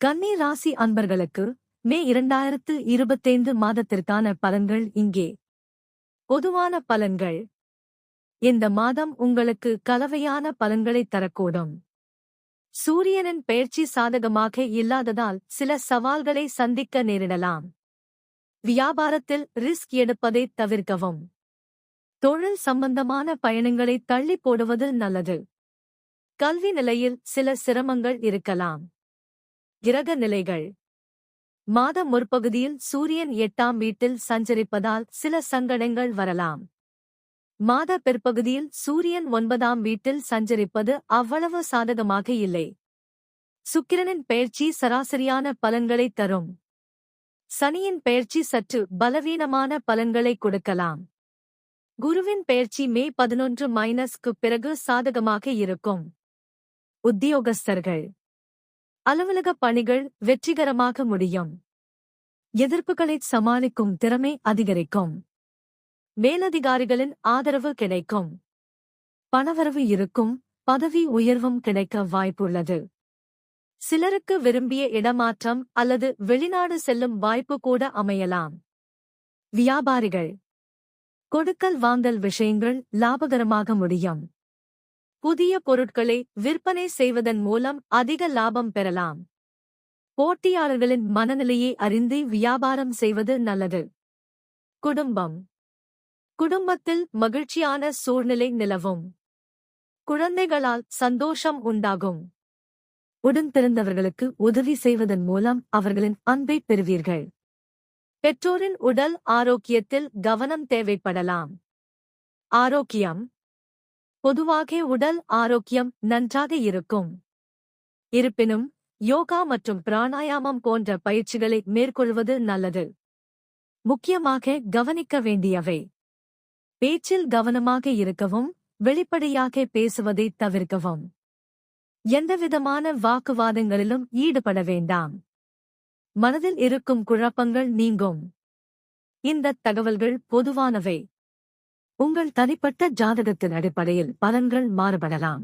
கன்னி ராசி அன்பர்களுக்கு மே 2025 மாதத்திற்கான பலன்கள் இங்கே. பொதுவான பலன்கள். இந்த மாதம் உங்களுக்கு கலவையான பலன்களைத் தரக்கூடும். சூரியனின் பெயர்ச்சி சாதகமாக இல்லாததால் சில சவால்களை சந்திக்க நேரிடலாம். வியாபாரத்தில் ரிஸ்க் எடுப்பதைத் தவிர்க்கவும். தொழில் சம்பந்தமான பயணங்களை தள்ளி போடுவது நல்லது. கல்வி நிலையில் சில சிரமங்கள் இருக்கலாம். கிரக நிலைகள். மாத முற்பகுதியில் சூரியன் 8ஆம் வீட்டில் சஞ்சரிப்பதால் சில சங்கடங்கள் வரலாம். மாத பிற்பகுதியில் சூரியன் 9ஆம் வீட்டில் சஞ்சரிப்பது அவ்வளவு சாதகமாக இல்லை. சுக்கிரனின் பெயர்ச்சி சராசரியான பலன்களைத் தரும். சனியின் பெயர்ச்சி சற்று பலவீனமான பலன்களை கொடுக்கலாம். குருவின் பெயர்ச்சி மே 11-க்கு பிறகு சாதகமாக இருக்கும். உத்தியோகஸ்தர்கள். அலுவலக பணிகள் வெற்றிகரமாக முடியும். எதிர்ப்புகளைச் சமாளிக்கும் திறமை அதிகரிக்கும். மேலதிகாரிகளின் ஆதரவு கிடைக்கும். பணவரவு இருக்கும். பதவி உயர்வும் கிடைக்க வாய்ப்புள்ளது. சிலருக்கு விரும்பிய இடமாற்றம் அல்லது வெளிநாடு செல்லும் வாய்ப்பு கூட அமையலாம். வியாபாரிகள். கொடுக்கல் வாங்கல் விஷயங்கள் லாபகரமாக முடியும். புதிய பொருட்களை விற்பனை செய்வதன் மூலம் அதிக லாபம் பெறலாம். போட்டியாளர்களின் மனநிலையை அறிந்து வியாபாரம் செய்வது நல்லது. குடும்பம். குடும்பத்தில் மகிழ்ச்சியான சூழ்நிலை நிலவும். குழந்தைகளால் சந்தோஷம் உண்டாகும். உடன்பிறந்தவர்களுக்கு உதவி செய்வதன் மூலம் அவர்களின் அன்பை பெறுவீர்கள். பெற்றோரின் உடல் ஆரோக்கியத்தில் கவனம் தேவைப்படலாம். ஆரோக்கியம். பொதுவாக உடல் ஆரோக்கியம் நன்றாக இருக்கும். இருப்பினும் யோகா மற்றும் பிராணாயாமம் போன்ற பயிற்சிகளை மேற்கொள்வது நல்லது. முக்கியமாக கவனிக்க வேண்டியவை. பேச்சில் கவனமாக இருக்கவும், வெளிப்படையாக பேசுவதை தவிர்க்கவும். எந்தவிதமான வாக்குவாதங்களிலும் ஈடுபட வேண்டாம். மனதில் இருக்கும் குழப்பங்கள் நீங்கும். இந்த தகவல்கள் பொதுவானவை. உங்கள் தனிப்பட்ட ஜாதகத்தின் அடிப்படையில் பலன்கள் மாறுபடலாம்.